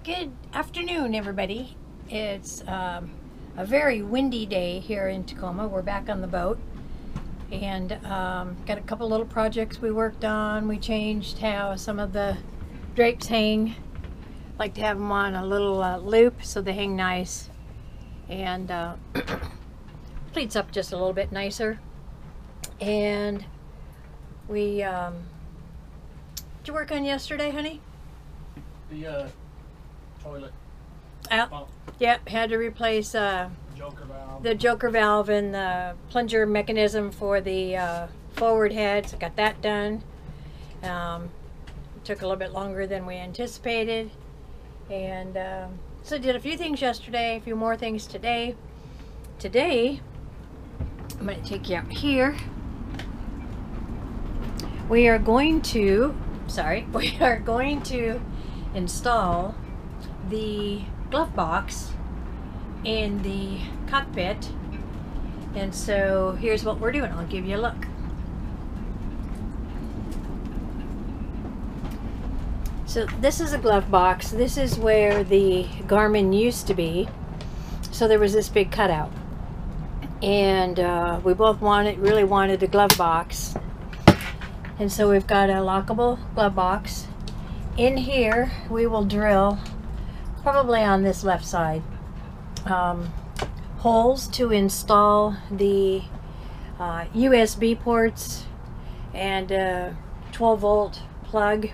Good afternoon, everybody. It's a very windy day here in Tacoma. We're back on the boat and got a couple little projects we worked on. We changed how some of the drapes hang. Like to have them on a little loop so they hang nice, and pleats up just a little bit nicer. And we did you work on yesterday, honey? The toilet. Oh, yep, had to replace Joker valve. the joker valve and the plunger mechanism for the forward head. So got that done. It took a little bit longer than we anticipated, and so did a few things yesterday, a few more things today. Today I'm going to take you out here. We are going to install the glove box in the cockpit, and so here's what we're doing. I'll give you a look. So this is a glove box. This is where the Garmin used to be. So there was this big cutout, and we both really wanted a glove box, and so we've got a lockable glove box. In here we will drill, probably on this left side, holes to install the USB ports and 12-volt plug,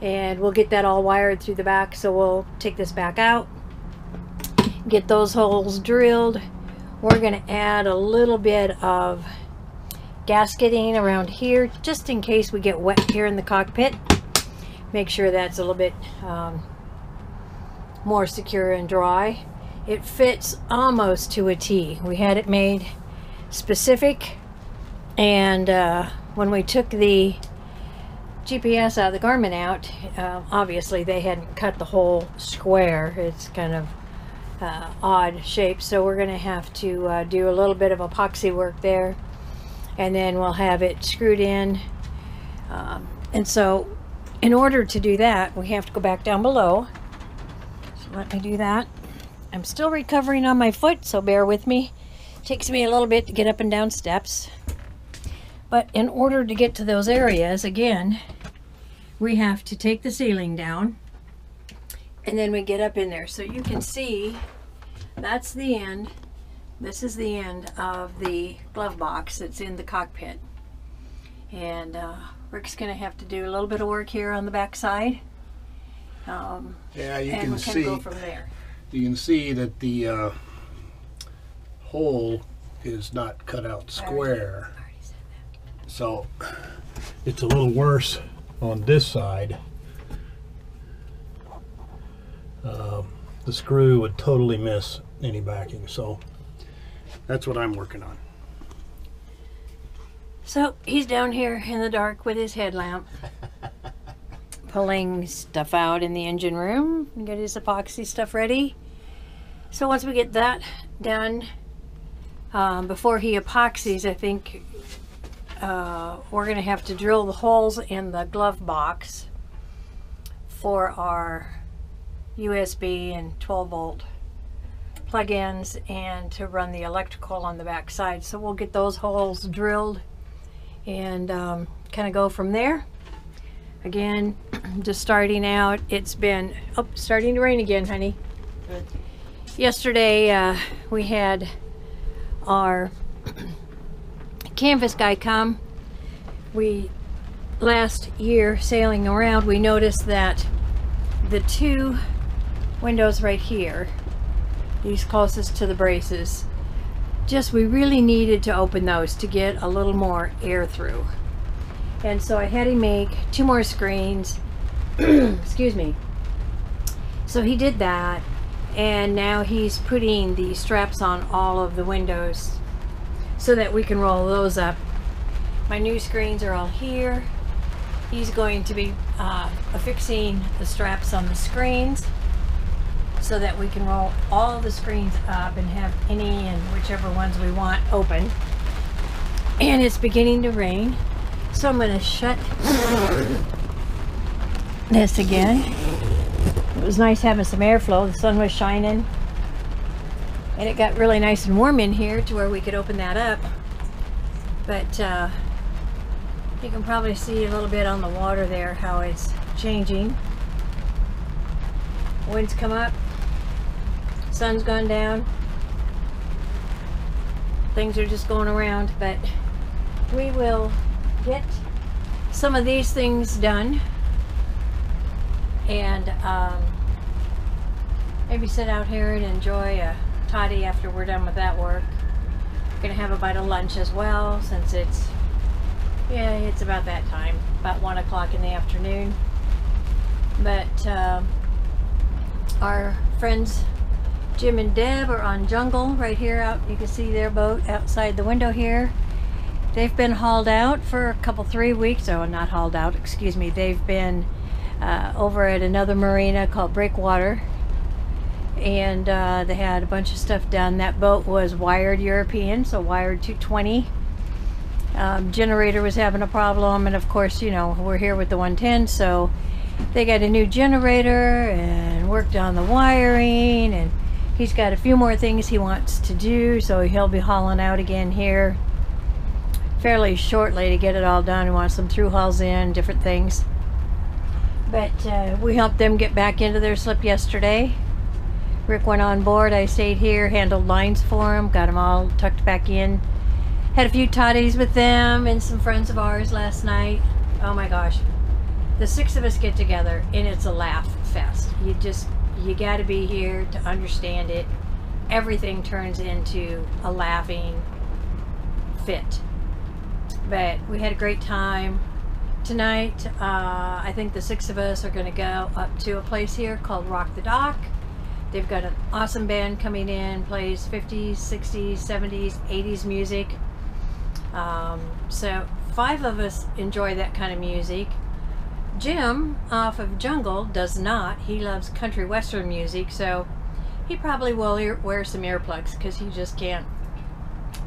and we'll get that all wired through the back. So we'll take this back out, get those holes drilled. We're going to add a little bit of gasketing around here just in case we get wet here in the cockpit. Make sure that's a little bit more secure and dry. It fits almost to a T. We had it made specific, and when we took the GPS out of the Garmin out, obviously they hadn't cut the whole square. It's kind of odd shape, so we're going to have to do a little bit of epoxy work there, and then we'll have it screwed in. And so in order to do that, we have to go back down below. So let me do that. I'm still recovering on my foot, so bear with me. It takes me a little bit to get up and down steps. But in order to get to those areas, again, we have to take the ceiling down, and then we get up in there. So you can see that's the end. This is the end of the glove box that's in the cockpit. And Rick's going to have to do a little bit of work here on the back side. Yeah, you and can we see. go from there. You can see that the hole is not cut out square. I already said that. So it's a little worse on this side. The screw would totally miss any backing, so that's what I'm working on. So he's down here in the dark with his headlamp, pulling stuff out in the engine room and get his epoxy stuff ready. So once we get that done, before he epoxies, I think we're going to have to drill the holes in the glove box for our USB and 12-volt plug-ins, and to run the electrical on the back side. So we'll get those holes drilled and kind of go from there. Again, just starting out. It's been starting to rain again, honey. Good. Yesterday we had our canvas guy come. Last year sailing around, we noticed that the two windows right here, these closest to the braces, we really needed to open those to get a little more air through. And so I had him make 2 more screens. Excuse me. So he did that, and now he's putting the straps on all of the windows so that we can roll those up. My new screens are all here. He's going to be affixing the straps on the screens so that we can roll all the screens up and have any and whichever ones we want open. And it's beginning to rain, so I'm going to shut this again. It was nice having some airflow. The sun was shining. And it got really nice and warm in here to where we could open that up. But you can probably see a little bit on the water there how it's changing. Winds come up. Sun's gone down. Things are just going around, but we will get some of these things done and maybe sit out here and enjoy a toddy after we're done with that work. We're gonna have a bite of lunch as well, since it's about that time, about 1 o'clock in the afternoon. But our friends Jim and Deb are on Jungle right here out. You can see their boat outside the window here. They've been hauled out for a couple, 3 weeks. Oh, not hauled out, excuse me. They've been over at another marina called Breakwater, and they had a bunch of stuff done. That boat was wired European, so wired 220. Generator was having a problem, and of course, you know, we're here with the 110, so they got a new generator and worked on the wiring, and he's got a few more things he wants to do, so he'll be hauling out again here fairly shortly to get it all done. He wants some through hauls in, different things. But we helped them get back into their slip yesterday. Rick went on board, I stayed here, handled lines for him, got them all tucked back in. Had a few toddies with them and some friends of ours last night. Oh my gosh. The 6 of us get together and it's a laugh fest. You got to be here to understand it. Everything turns into a laughing fit. But we had a great time. Tonight, I think the 6 of us are going to go up to a place here called Rock the Dock. They've got an awesome band coming in, plays 50s, 60s, 70s, 80s music. So 5 of us enjoy that kind of music. Jim off of Jungle does not. He loves country western music, so he probably will wear some earplugs because he just can't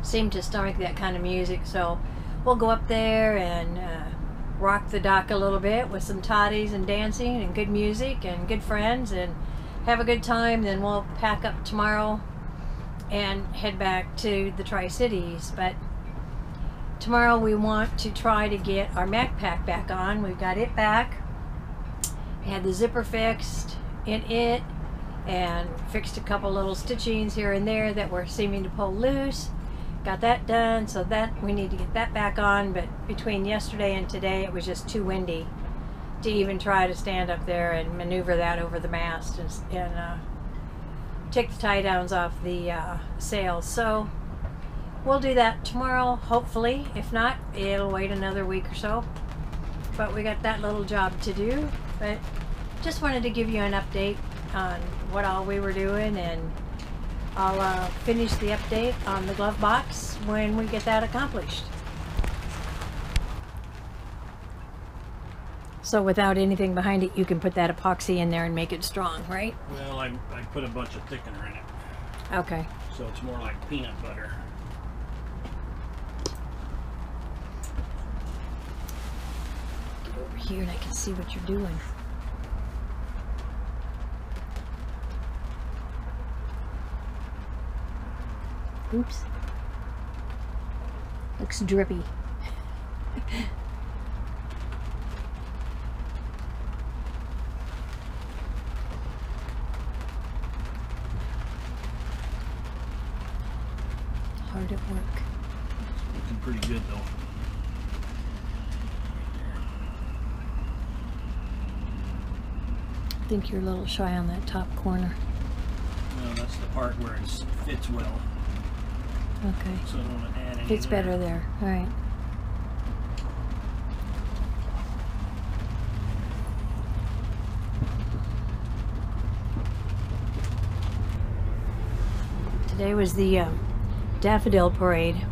seem to stomach that kind of music. So we'll go up there and rock the dock a little bit with some toddies and dancing and good music and good friends and have a good time. Then we'll pack up tomorrow and head back to the Tri-Cities. But tomorrow we want to try to get our Mack Pack back on. We've got it back. Had the zipper fixed in it and fixed a couple little stitchings here and there that were seeming to pull loose. Got that done, so that we need to get that back on. But between yesterday and today it was just too windy to even try to stand up there and maneuver that over the mast and take the tie downs off the sails. So we'll do that tomorrow, hopefully. If not, it'll wait another week or so. But we got that little job to do. But just wanted to give you an update on what all we were doing, and I'll finish the update on the glove box when we get that accomplished. So without anything behind it, you can put that epoxy in there and make it strong, right? Well, I put a bunch of thickener in it. Okay. So it's more like peanut butter. Get over here and I can see what you're doing. Oops. Looks drippy. Hard at work. Looking pretty good though. I think you're a little shy on that top corner. No, that's the part where it fits well. Okay. So I don't want to add any. It's better there. All right. Today was the Daffodil Parade,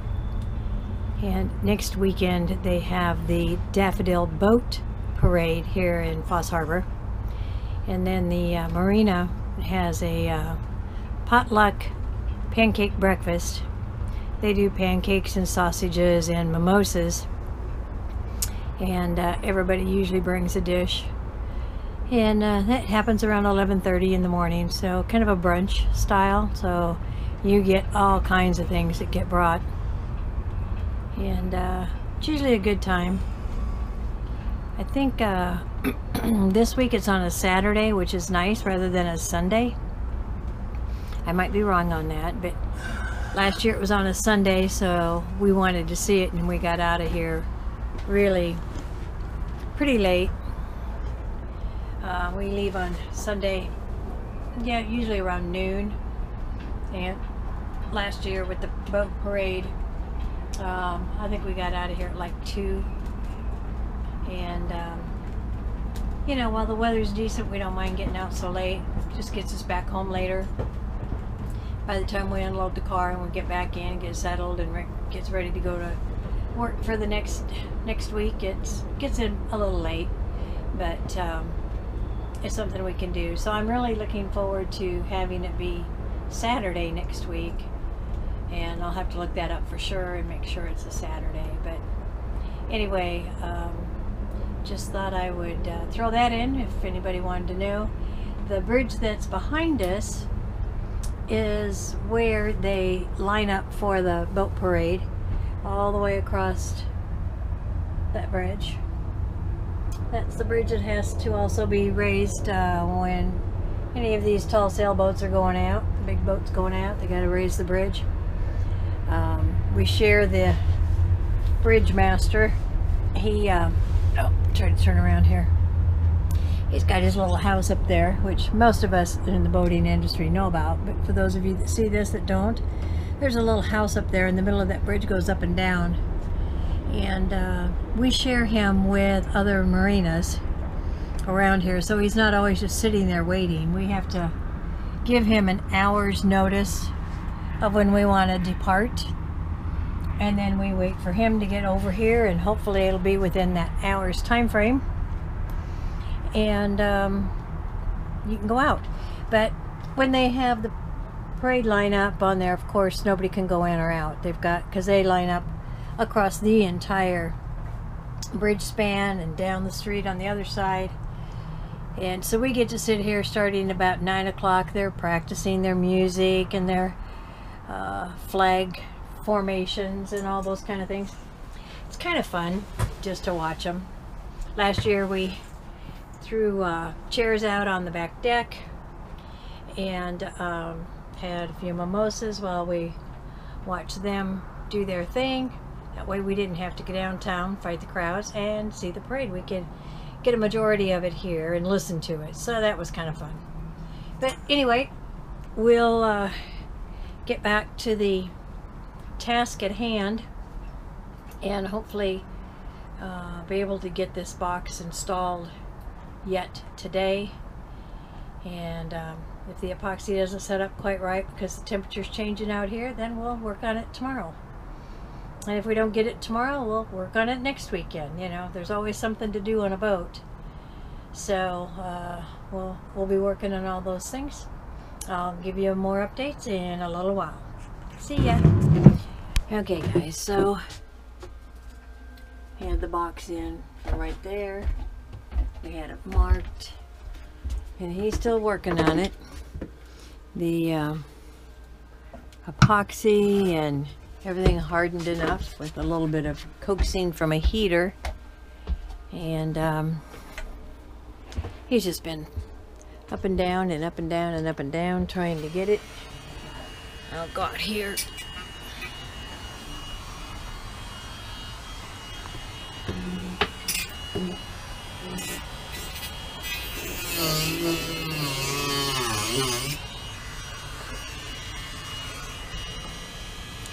and next weekend they have the Daffodil Boat Parade here in Foss Harbor, and then the marina has a potluck pancake breakfast. They do pancakes and sausages and mimosas, and everybody usually brings a dish. And that happens around 11:30 in the morning, so kind of a brunch style. So you get all kinds of things that get brought, and it's usually a good time. I think this week it's on a Saturday, which is nice, rather than a Sunday. I might be wrong on that, but last year it was on a Sunday, so we wanted to see it, and we got out of here really pretty late. We leave on Sunday, yeah, usually around noon. And last year with the boat parade, I think we got out of here at like 2. And you know, while the weather's decent, we don't mind getting out so late. It just gets us back home later. By the time we unload the car and we get back in, get settled, and gets ready to go to work for the next week, it gets in a little late, but it's something we can do. So I'm really looking forward to having it be Saturday next week, and I'll have to look that up for sure and make sure it's a Saturday. But anyway, just thought I would throw that in if anybody wanted to know. The bridge that's behind us is where they line up for the boat parade, all the way across that bridge. That's the bridge that has to also be raised when any of these tall sailboats are going out, the big boats going out. They got to raise the bridge. We share the bridge master. He try to turn around here. He's got his little house up there, which most of us in the boating industry know about, but for those of you that see this that don't, there's a little house up there in the middle of that bridge, goes up and down, and we share him with other marinas around here, so he's not always just sitting there waiting. We have to give him an hour's notice of when we want to depart, and then we wait for him to get over here, and hopefully it'll be within that hour's time frame, and you can go out. But when they have the parade line up on there, of course nobody can go in or out. They've got, because they line up across the entire bridge span and down the street on the other side, and so we get to sit here starting about 9 o'clock. They're practicing their music and their flag formations and all those kind of things. It's kind of fun just to watch them. Last year we threw chairs out on the back deck and had a few mimosas while we watched them do their thing. That way we didn't have to go downtown, fight the crowds, and see the parade. We could get a majority of it here and listen to it. So that was kind of fun. But anyway, we'll get back to the task at hand and hopefully be able to get this box installed yet today. And if the epoxy doesn't set up quite right because the temperature's changing out here, then we'll work on it tomorrow. And if we don't get it tomorrow, we'll work on it next weekend. You know, there's always something to do on a boat. So we'll be working on all those things. I'll give you more updates in a little while. See ya. Okay guys, so I had the box in right there. We had it marked, and he's still working on it. The epoxy and everything hardened enough with a little bit of coaxing from a heater, and he's just been up and down and up and down and up and down trying to get it. Oh God, here.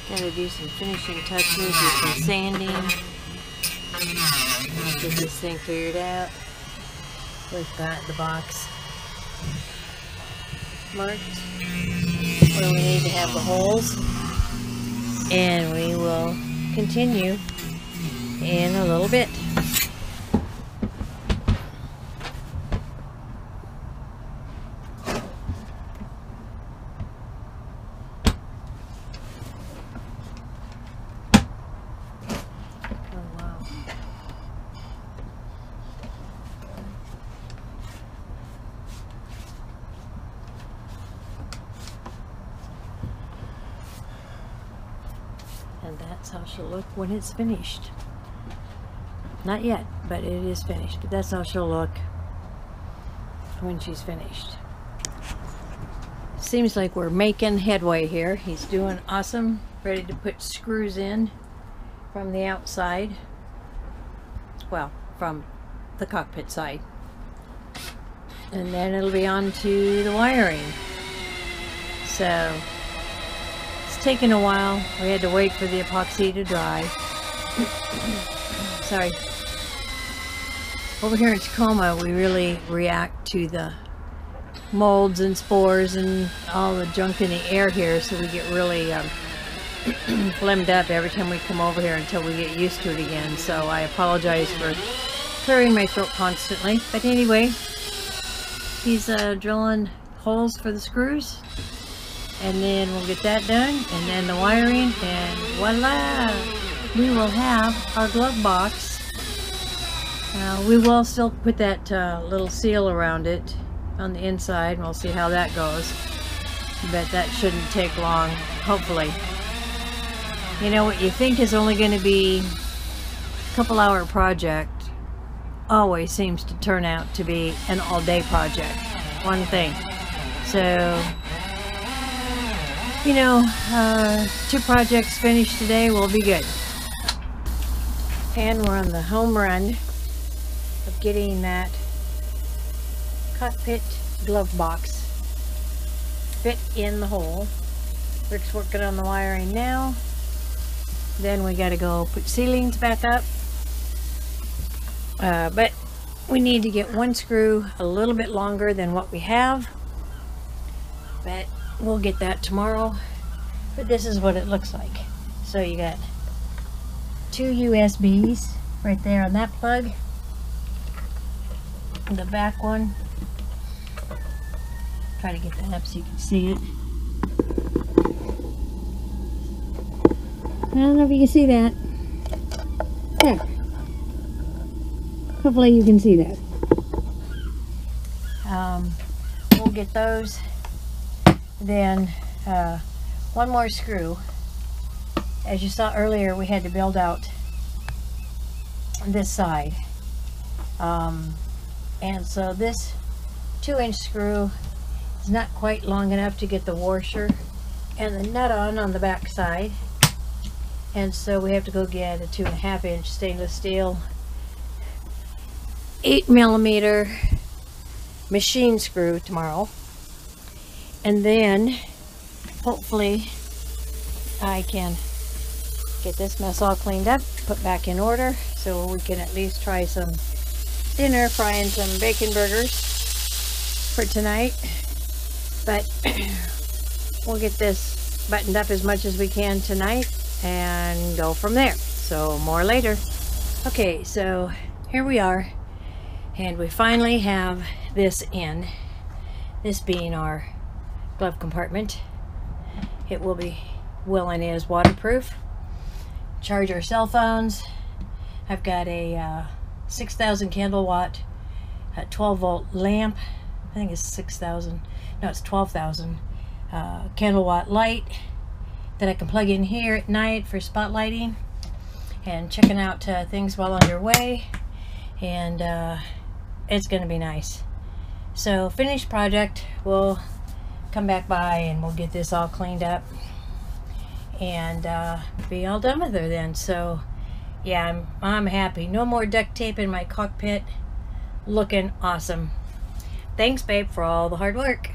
Gotta do some finishing touches with some sanding. Get this thing figured out. We've got the box marked where we need to have the holes, and we will continue in a little bit. That's how she'll look when it's finished. Not yet, but it is finished. But that's how she'll look when she's finished. Seems like we're making headway here. He's doing awesome. Ready to put screws in from the outside. Well, from the cockpit side. And then it'll be on to the wiring. So it's taken a while. We had to wait for the epoxy to dry. Sorry. Over here in Tacoma, we really react to the molds and spores and all the junk in the air here, so we get really phlegmed up every time we come over here until we get used to it again. So I apologize for clearing my throat constantly. But anyway, he's drilling holes for the screws, and then we'll get that done, and then the wiring, and voila, we will have our glove box. We will still put that little seal around it on the inside, and we'll see how that goes. But that shouldn't take long, hopefully. You know, what you think is only going to be a couple-hour project always seems to turn out to be an all-day project. One thing. So, you know, 2 projects finished today will be good. And we're on the home run of getting that cockpit glove box fit in the hole. Rick's working on the wiring now. Then we got to go put ceilings back up. But we need to get one screw a little bit longer than what we have. But we'll get that tomorrow. But this is what it looks like. So you got 2 USBs right there on that plug. The back one. Try to get that up so you can see it. I don't know if you can see that. There. Hopefully you can see that. We'll get those. Then one more screw. As you saw earlier, we had to build out this side. And so this 2-inch screw is not quite long enough to get the washer and the nut on the back side. And so we have to go get a 2.5-inch stainless steel 8mm machine screw tomorrow. And then hopefully I can get this mess all cleaned up, put back in order, so we can at least try some dinner, frying some bacon burgers for tonight. But we'll get this buttoned up as much as we can tonight and go from there. So more later. Okay, so here we are, and we finally have this in, this being our glove compartment. It will be, and is waterproof. Charge our cell phones. I've got a 6,000 candle watt 12 volt lamp. I think it's 6,000, no, it's 12,000 candle watt light that I can plug in here at night for spotlighting and checking out things while on your way. And it's gonna be nice. So finished project, we'll come back by and we'll get this all cleaned up and be all done with her then. So yeah, I'm happy. No more duct tape in my cockpit. Looking awesome. Thanks, babe, for all the hard work.